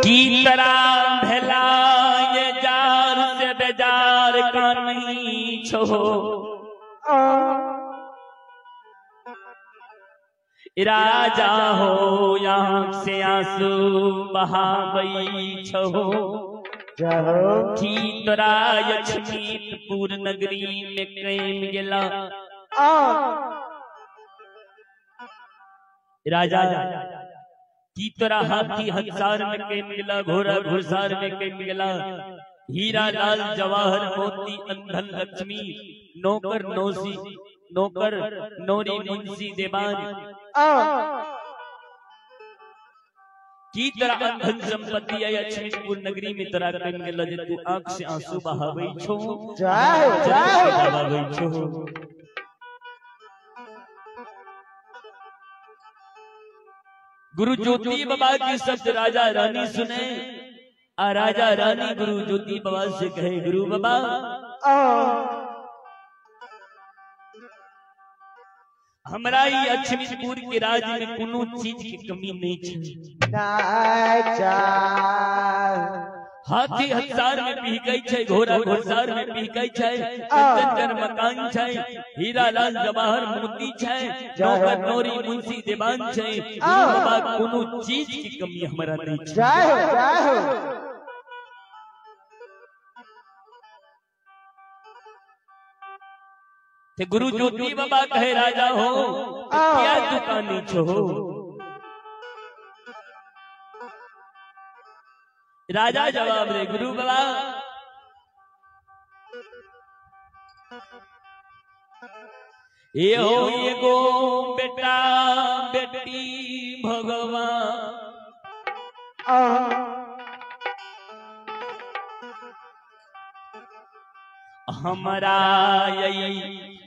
की तरह भला ये जार से बेजार का नहीं छो। राजा हो यहाँ से आंसू बहावई छहो। की तरह यक्षमीतपुर नगरी में कैम गेला। राजा की तरह हाथी हंसार में कैम गेला, घोड़ा घुड़सार में कैम गेला। हीरा लाल जवाहर मोती अंधन लक्ष्मी नौकर नौसी नौकर नौरी मुंशी देवान की तरह अंधन संपत्ति है यक्षमीतपुर नगरी में तरह कैम गेला। जे तू आंख से आंसू बहावई छो। बहावई छो। गुरु ज्योति बाबा की शब्द राजा रानी सुने। राजा रानी गुरु ज्योति बाबा से कहे, गुरु बाबा हमरा ही यक्षमीतपुर के राज में कोनो चीज की कमी नहीं छे। हाथी हंसार में पी गई छे, घोड़ा घोड़सार में पी गई छे, जंजर मकान छे, हीरा लाल जवाहर मोती छे, नौकर नौरी मुंशी देवान छे। बाबा कोनो चीज की कमी हमरा नहीं छे। ते गुरु ज्योति बाबा कहे, राजा हो क्या दुकानी छो। राजा जवाब दे, गुरु बाबा ये हो ये गो बेटा बेटी भगवान हमारा यही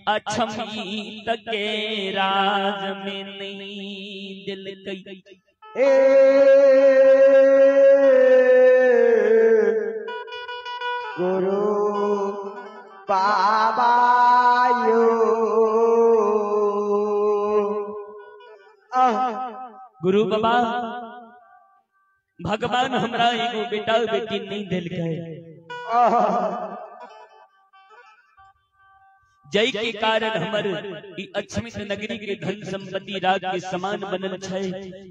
अक्षमीत के राज में नहीं दिल गई। गुरु बाबा गुरु बाबा भगवान हमरा एगो बेटा बेटी नहीं दिल गए। जय के कारण हमर अक्षमित नगरी के धन संपत्ति राग के समान बनल छै।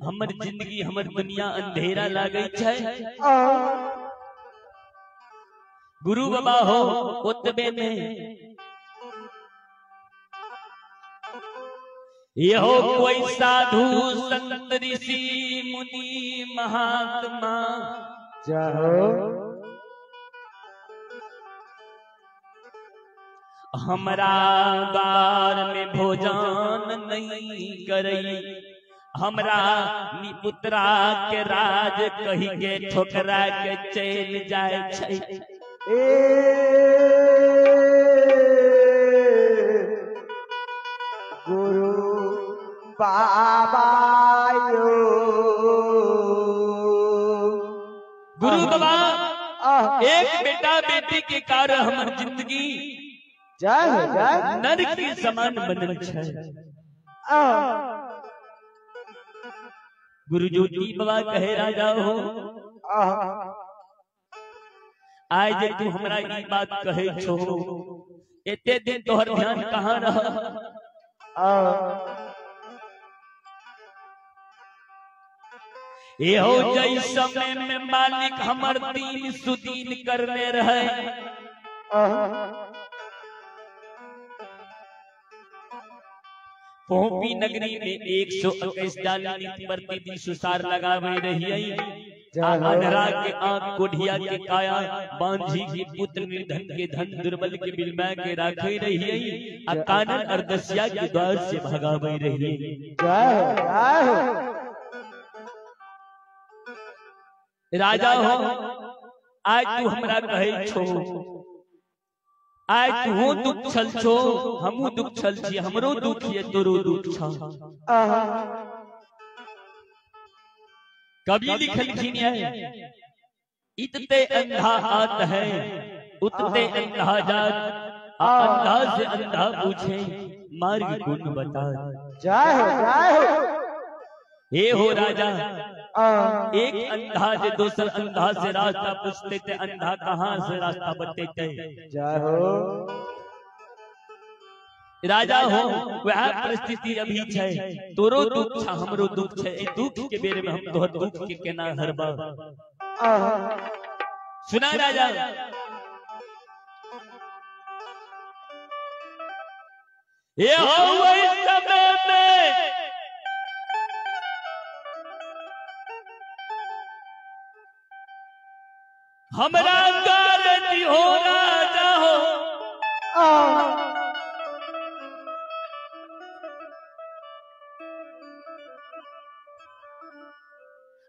हमर जिंदगी हमर दुनिया अंधेरा लागे छै। गुरु बाबा हो ओतबे ने ये हो कोई साधु संत ऋषि मुनि महात्मा जहो हमरा द्वार में भोजन नहीं करई। हमरा निपुत्रा के राज कही के ठोकरा के चल जाए छै। गुरु बाबा गुरु बाबा एक बेटा बेटी के कारण हमर जिंदगी नरक के समान बनल छै। गुरु ज्योति बाबा कहे, राजा हो आज तू हमरा ई बात कहे छो, एते दिन तोहर ध्यान कहाँ रहा। ये हो जई समय में मालिक हमर दीन सुदीन करने रहे। पोपी नगरी में 121 डाली प्रतिदिन सुसार लगावे रही। अनहरा के आंख कोढ़िया के काया बांझी के पुत्र निर्धन के धन दुर्बल के बिलमा के राखे रही। कानन अर्दसिया के द्वार से भगावे रही। राजा हो आज तू हमरा कहे छो, आज तू दुख छल छो, हमू दुख छल छी। हमरो दुख ये तोरो दुख छ। कवि लिखलखिन है, इतते अंधा आत है उतते अंधा जात। अंधा से अंधा पूछे मार्ग कौन बता। हे हो राजा, एक अंधा जे दूसर अंधा से रास्ता पूछते थे, अंधा कहाँ से रास्ता बतेते। जय हो राजा हो वह परिस्थिति अभी छै, तोरो दुख छ हमरो दुख छै, ए दुख के बेर में हम तोहर दुख के केना हरबा। सुना राजा, ये हो इस समय में हमरा गारंटी हो राजा हो,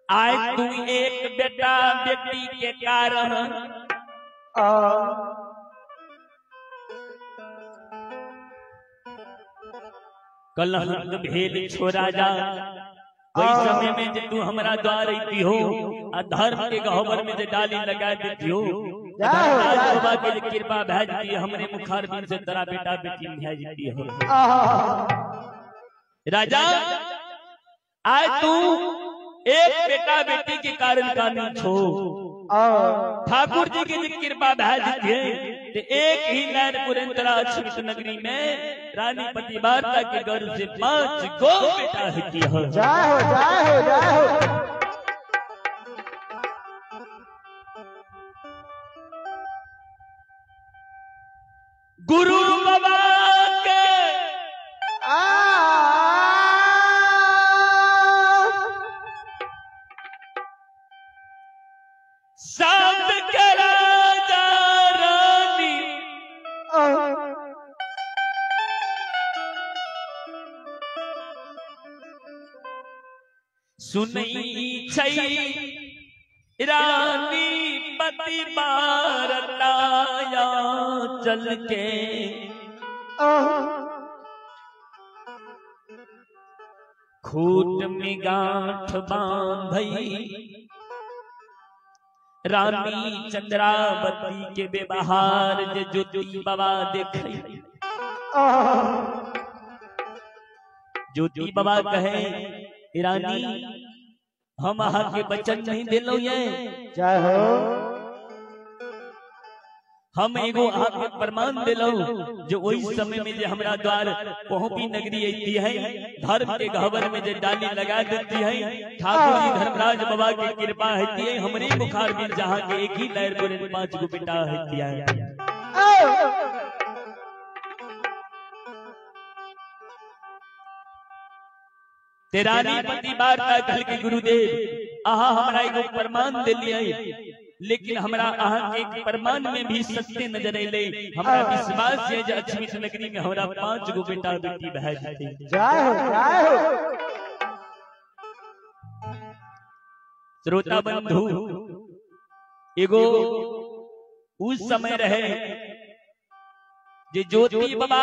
आज तू एक बेटा बेटी के कारण कलह भेद छोड़ा जा। वही समय में जे तू हमारा द्वार आई हो, अधर्म के गहबर में जे डाली लगा देती हो, बाबा के कृपा भेजती हमने मुखार बिन से तेरा बेटा बेटी भेजती हो। राजा आज तू एक बेटा बेटी के कारण कानून छो, ठाकुर जी की कृपा भेजती है। एक ही लैन पुरेंद्रा अक्षित नगरी में रानी पतिवार्ता के गर्भ से 5 गो बेटा है की हो। जय हो जय हो जय हो। गुरु बाबा के साथ के राजा रानी सुनई छै रानी पतिवार्ता चल के खूट में गांठ बांधई, रानी चंद्रावती के व्यवहार जे ज्योति बाबा देखे। ज्योति बाबा कहे रानी हम अहा के वचन नहीं दिलो ये, जय हो हम एगो अहा के प्रमाण दिलो जो वही समय में जे हमरा द्वार पहुंपी नगरी आती है, धर्म के गहवर में जे डाली लगा देती है। ठाकुर जी धर्मराज बाबा की कृपा होती है, हमरे मुखार में जहाँ के एक ही लहर पर 5 गो बेटा होती है। तेरानी पतिवार्ता कल के गुरुदेव आहा हमरा एगो प्रमाण दिलिए, लेकिन हमरा आहा के प्रमाण में भी सत्य नजर अइले। हमरा विश्वास है जे अक्षमित नगरी में हमरा 5 गो बेटा बेटी भए जेतै। जय हो जय हो। श्रोता बंधु एगो उस समय रहे जे ज्योति बाबा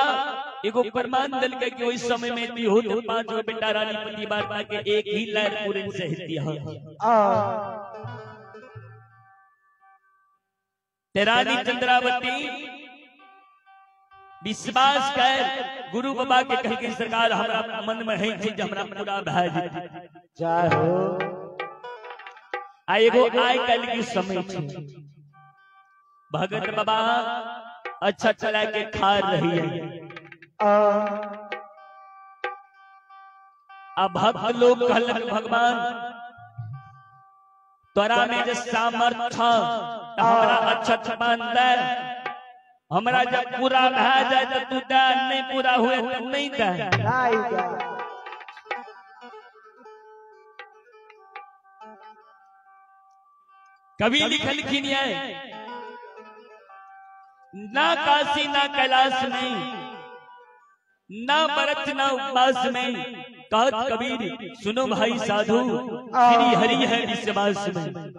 एगो प्रमाण दिल के कि उस समय में भी हो तो 5 गो बेटा रानी पतिवार्ता के एक ही लहर पूरे से हिलती है। रानी चंद्रावती विश्वास कर गुरु बाबा के कह के सरकार हमरा मन में है जे हमरा पूरा भए जेतै। जय हो। आ एगो आइ काल्हि के समय छै, भगत बाबा अच्छा चला के खा रही है, अब भक्त लोग कहलक भगवान तोरा में जे सामर्थ्य हमरा अच्छा बांध दे, हमरा जब पूरा भए जाए तो तू दे, नहीं पूरा हुए तो नहीं दे। कभी लिखलखिन ना काशी ना कैलाश में, ना व्रत ना उपवास में, कहत कबीर सुनो भाई साधु श्री हरि है विश्वास में।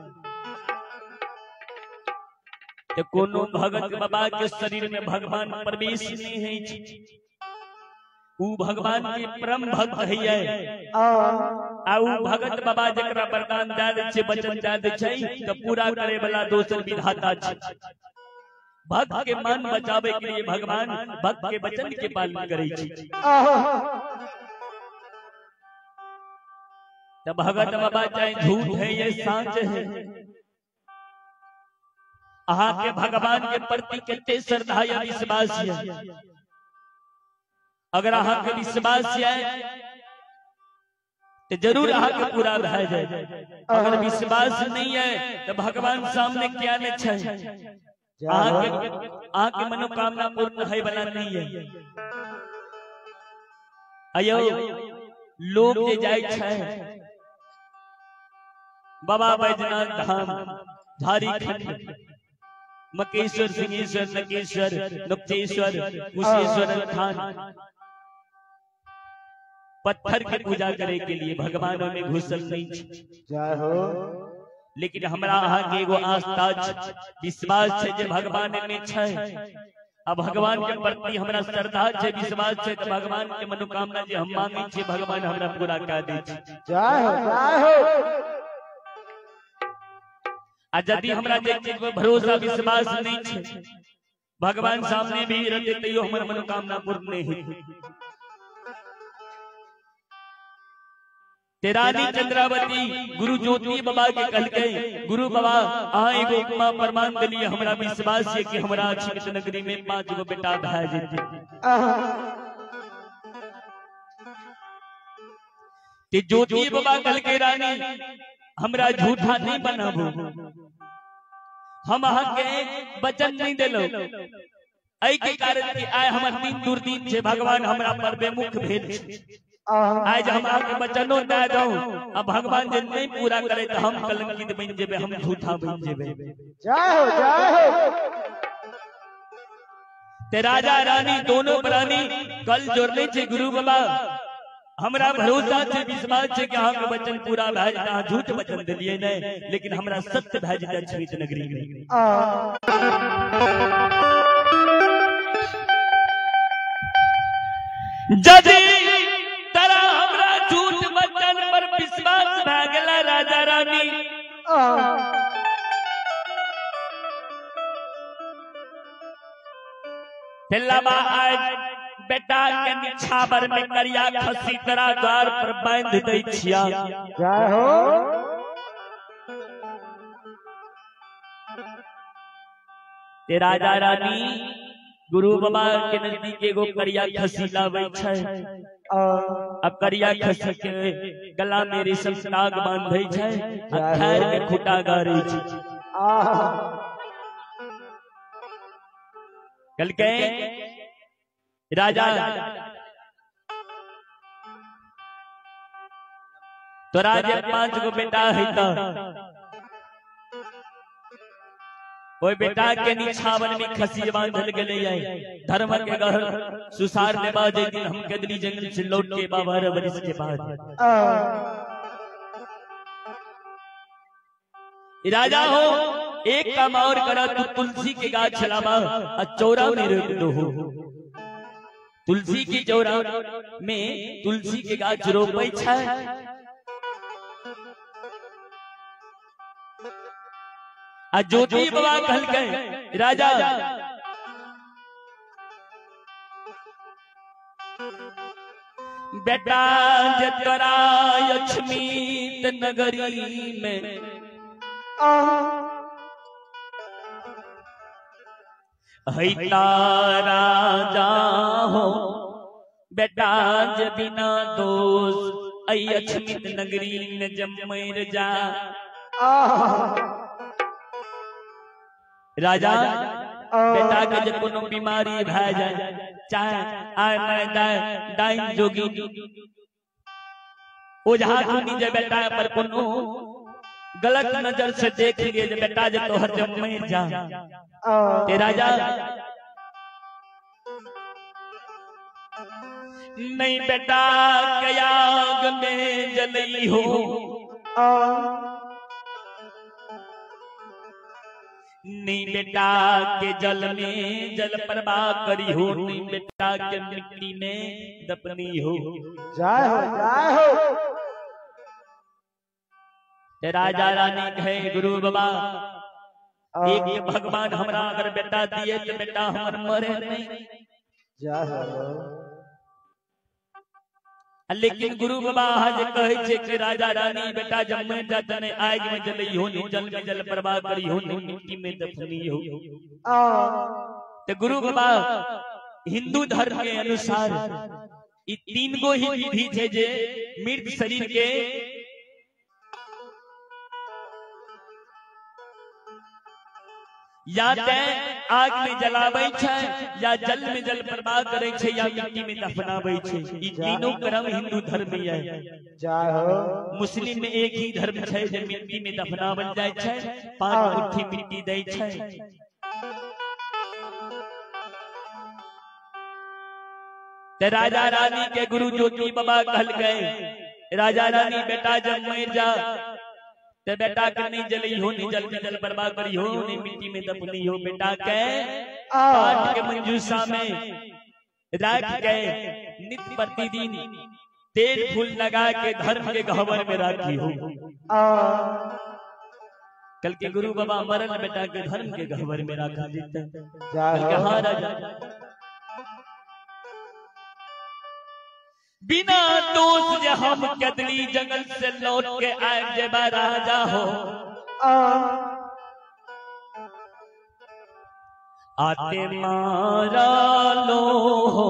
कोनो भगत बाबा के शरीर में भगवान प्रवेश नहीं है, ऊ भगवान के परम भक्त है। आ ऊ भगत बाबा जकरा वरदान दे दे छै, वचन दे दे छै तो पूरा करे वाला दोसर विधाता छै। भक्त के मान बचावे के लिए भगवान भक्त के वचन के पालन करे छै। तो भगत बाबा चाहे झूठ है ये सांच है, आहा के भगवान के प्रति कितने श्रद्धा या विश्वास है। अगर आहा के विश्वास है तो जरूर आहा के पूरा रह जाए। अगर विश्वास नहीं है तो भगवान सामने क्या न छे, आहा के मनोकामना पूर्ण है बना नहीं है। अयो लोग जे जाय छे बाबा बैजनाथ धाम, झारीखंड, मकेश्वर, सिंहेश्वर, नकेश्वर, नुक्तेश्वर, कुशेश्वर स्थान, पत्थर की पूजा करे के लिए भगवान में घुसल नहीं। जय हो। लेकिन हमरा अहाँ के एगो आस्था विश्वास है जे भगवान में छे। अब भगवान के प्रति हमरा श्रद्धा है विश्वास है तो भगवान के मनोकामना जे हम मांगे छे भगवान हमरा पूरा कर दे छे। जय हो जय हो। आ यदि हमरा जे चीज पर भरोसा विश्वास नहीं छे भगवान सामने भी रहते तैयो हमर मनोकामना पूर्ण नहीं है। तेरानी चंद्रावती गुरु ज्योति बाबा के कल के गुरु बाबा अहाँ एगो उपमा प्रमाण दिलिए, हमरा विश्वास है कि हमरा अक्षित नगरी में 5 गो बेटा भए जेते। ते ज्योति बाबा कल के रानी हमरा झूठा नहीं बनाबो, हम अहाँ के वचन नहीं देलो। एहि के कारण कि आय हमर दिन दुर्दिन छे भगवान हमरा पर बेमुख भेल छे। आज हम आपके वचनों दे दो, अब भगवान जे नहीं पूरा करे तो हम कलंकित बन जेबे, हम झूठा बन जेबे। जय हो जय हो। ते राजा रानी दोनों प्राणी कल जोड़ने छे गुरु बाबा, हमरा भरोसा छे विश्वास छे कि अहाँ के वचन पूरा भए जाए। अहाँ झूठ वचन दिलिए नहीं, लेकिन हमरा सत्य भए जाए अक्षित नगरी में। जदि तरा हमरा झूठ वचन पर विश्वास भए गेला राजा रानी, तेलाबा आज बेटा के निछावर में करिया खसी तरा द्वार पर बांध दै छिया। जय हो। ते राजा रानी गुरु बाबा के नजदीक एगो करिया खसी लावे छे। अब करिया खसी के गला में रेशम नाग बांधे छे, खैर के खुटा गारे छे। कल के राजा तो राजा 5 गो बेटा है तो ओए बेटा के निछावन में खसी बांधल गेले है। धर्म के घर सुसार ने बाजे दिन हम कदली जंगल से लौट के 12 बरस के बाद राजा हो एक काम और करा, तू तुलसी के गाछ लावा और चौरा में रोप दो। तुलसी की चौरा में तुलसी के गाछ रोपै छै। आ ज्योति बाबा कहलकै राजा बेटा जे तोरा अक्षमित नगरी में हैता राजा हो, बेटा जे बिना दोष ऐ अक्षमित नगरी में जमैर जा। राजा बेटा के जे कोनो बीमारी भए जाए, चाहे आय मैं डाइन जोगी ओझा गुनी जे बेटा पर कोनो गलत नजर से देख लिए जे बेटा जे तोहर जमैर जा, ते राजा नहीं बेटा के आग में जलई हो, नहीं बेटा के जल में जल प्रवाह करी हो, नहीं बेटा के मिट्टी में दफनी हो। जय हो जय हो। ते राजा रानी कहे गुरु बाबा एक भगवान हमरा अगर बेटा दिए तो बेटा हमर मरे नहीं। जय हो। लेकिन गुरु बाबा आज कहे छे कि राजा रानी बेटा जब मैं जाता ने आग में जलई हो जल में जल प्रवाह करी हो मिट्टी में दफनी हो। तो गुरु बाबा हिंदू धर्म के अनुसार ई तीन गो ही विधि छे जे मृत शरीर के या ते आग में जलाबै छै या जल में जल प्रवाह करे छै या मिट्टी में दफनाबै छै। ई तीनों क्रम हिंदू धर्म में है। जय हो। मुस्लिम में एक ही धर्म छै जे मिट्टी में दफनावल जाय छै, 5 मुट्ठी मिट्टी दै छै। ते राजा रानी के गुरु ज्योति बाबा कहल गए राजा रानी बेटा जब मर जा ते बेटा के नहीं जली हो नहीं जल में जल बर्बाद करी हो नहीं मिट्टी में दफनी हो। बेटा के काट के मंजूसा में रख के नित्य प्रतिदिन तेल फूल लगा के धर्म के गहवर में रखी हो। कल के गुरु बाबा मरल बेटा के धर्म के गहवर में रखा जीता। कल के हाँ राजा बिना दोष जे हम कदली जंगल से लौट के आए जेबा राजा हो। आते मारा लो हो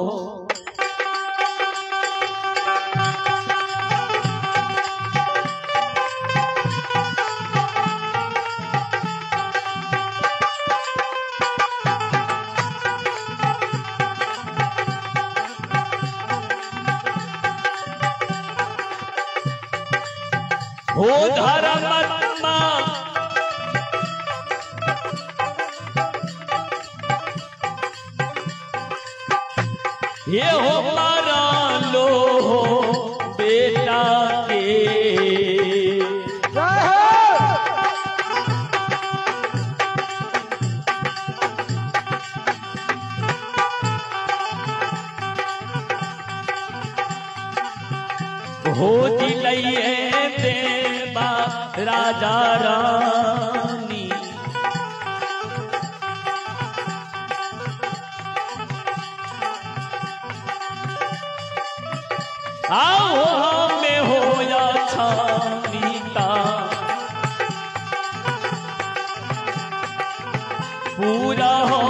हो धर्मात्मा ये हो मारा लो बेटा के हो दिलइए देवा राजा रानी आओ हमें हो या छानी का पूरा हो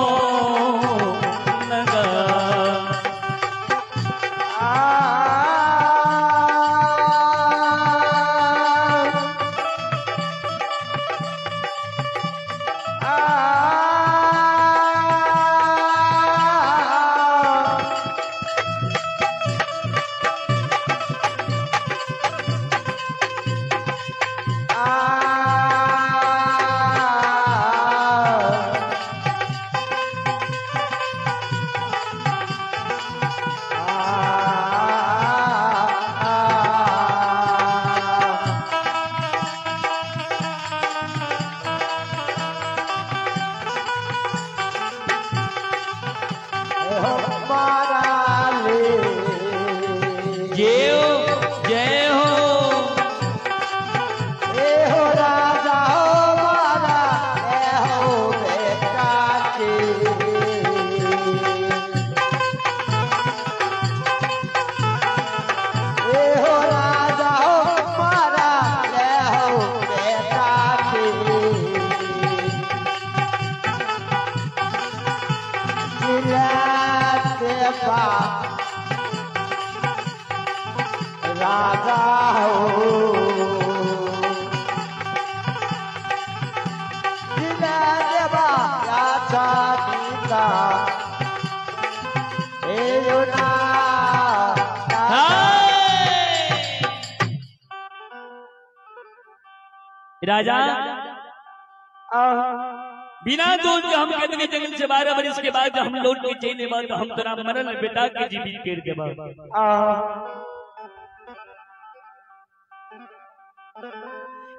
राजा हो देवा राजा गीता राजा बिना दोष के हम कदमी जंगल से 12 बरस के बाद हम लौट के चेने बाद हम तेरा मरल बेटा के जीवित कर के बाद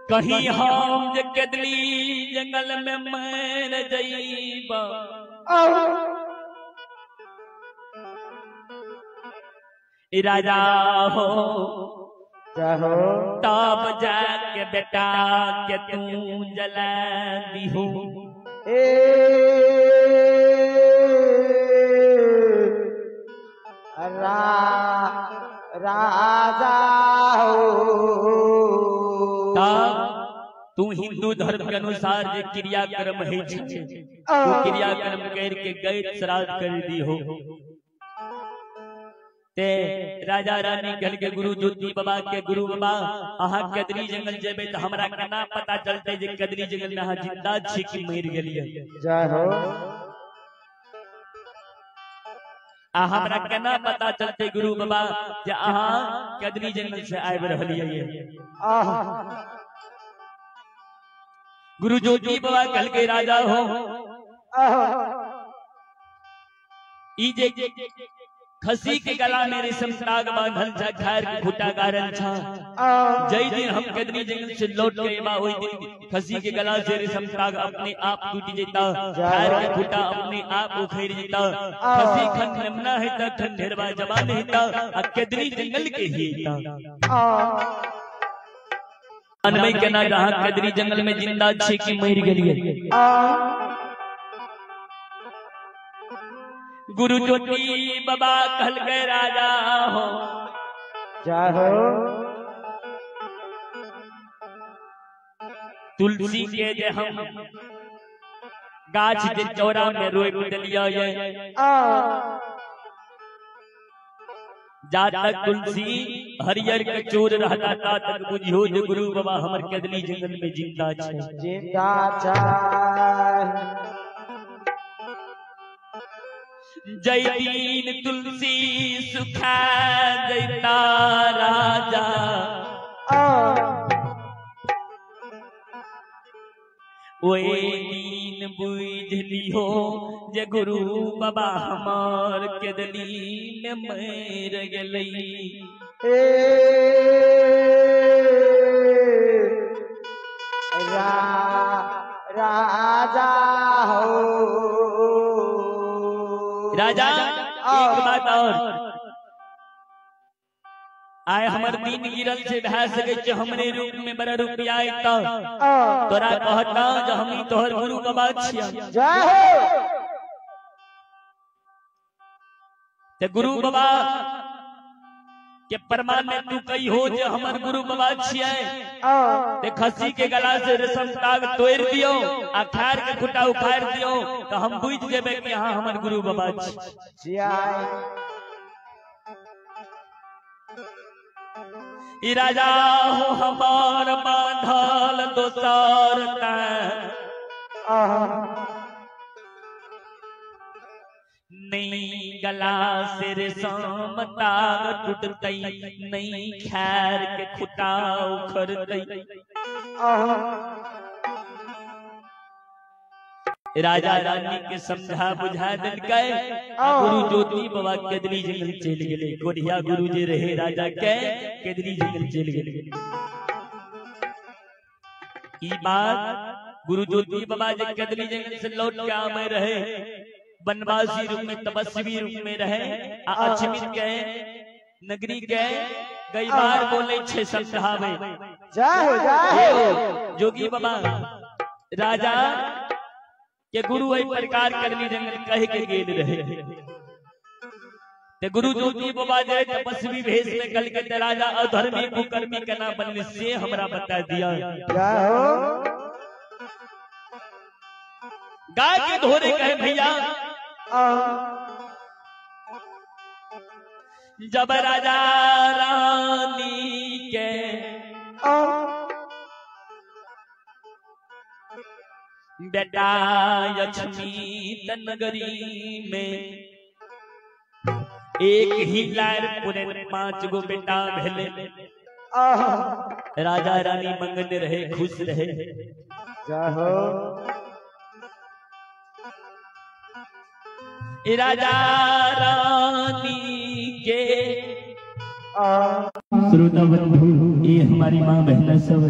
कहीं हम जे कदली जंगल में मर जाइबा राजा हो तब जाके बेटा के तू जला दिहो राजा हो तू हिंदू धर्म के अनुसार जे क्रियाक्रम है वो क्रियाक्रम करके गए श्राद्ध कर दी हो ते राजा रानी कल के गुरु ज्योति बाबा के गुरु बाबा अहा कदरी जंगल जेबे तो हमरा केना पता चलते जे कदरी जंगल में अहा जिंदा छी कि मर गेलिए जय हो हमरा केना पता चलते गुरु बाबा जे अहा कदरी जंगल से आब रहलिए गुरु ज्योति बाबा कल के राजा हो ई जे खसी के गला में रेशम साग बांधल था खैर के खुटा गारल था जय दिन हम कदरी जंगल से लौट गए बा ओई दिन खसी के गला से रेशम साग अपने आप टूट जेता खैर के खुटा अपने आप उखड़ जेता खसी खन नमना है त ठंडेरवा जवान है त आ कदरी जंगल के ही ता अनमय के ना जहां कदरी जंगल में जिंदा छे कि मर गेलिए गुरु ज्योति बाबा कहल गए राजा हो जय हो तुलसी के जे हम गाछ के चौरा में रोप दिलिया ये जा तक तुलसी हरियर के चोर रहता ता तक बुझियो जे गुरु बाबा हमर कदली जंगल में जिंदा छै जिंदा छै जय दीन तुलसी सुखा जयता राजा ओए दीन बुझ लियो जे गुरु बाबा हमार कदली में मर गेलई राजा हो राजा एक बात और आए हमर दिन गिरल से भै सके छ हमरे रूप में बड़ा रुपया आइता तोरा कहता जे हम तोहर गुरु बाबा छिया जय हो ते गुरु बाबा के प्रमाण में तू कही हो जे हमर गुरु बाबा छिया ते खसी के गला से रेशम साग तोड़ दियो आ खार के खुटा उखाड़ दियो तो हम बुझ जेबे कि हां हमर गुरु बाबा छिया ई राजा हो हमार बांधल दोसर नहीं गला से रेशम ताग टूटतई नहीं खैर के खुटा उखड़तई राजा रानी के समझा बुझा दिल गए गुरु ज्योति बाबा कदली जंगल चल गेले कोढ़िया गुरु जी रहे राजा के कदली जंगल चल गेले ई बात गुरु ज्योति बाबा जे कदली जंगल से लौट के आमे रहे बनवासी रूप में तपस्वी रूप में रहे अछमित गए नगरी गए कई बार बोले छे समझावे जय हो जोगी बाबा राजा के गुरु एहि प्रकार कदली जंगल कह के गेल रहे ते गुरु ज्योति बाबा जे तपस्वी भेष में कल के राजा अधर्मी कुकर्मी केना बनले से हमरा बता दिया जय हो गाय के धोरे कहे भैया जब राजा रानी के बेटा लक्ष्मी नगरी में एक ही लार पूरे 5 गो बेटा भेले राजा रानी मंगन रहे खुश रहे जय हो राजा रानी के श्रोता बंधु ये हमारी माँ बहना सब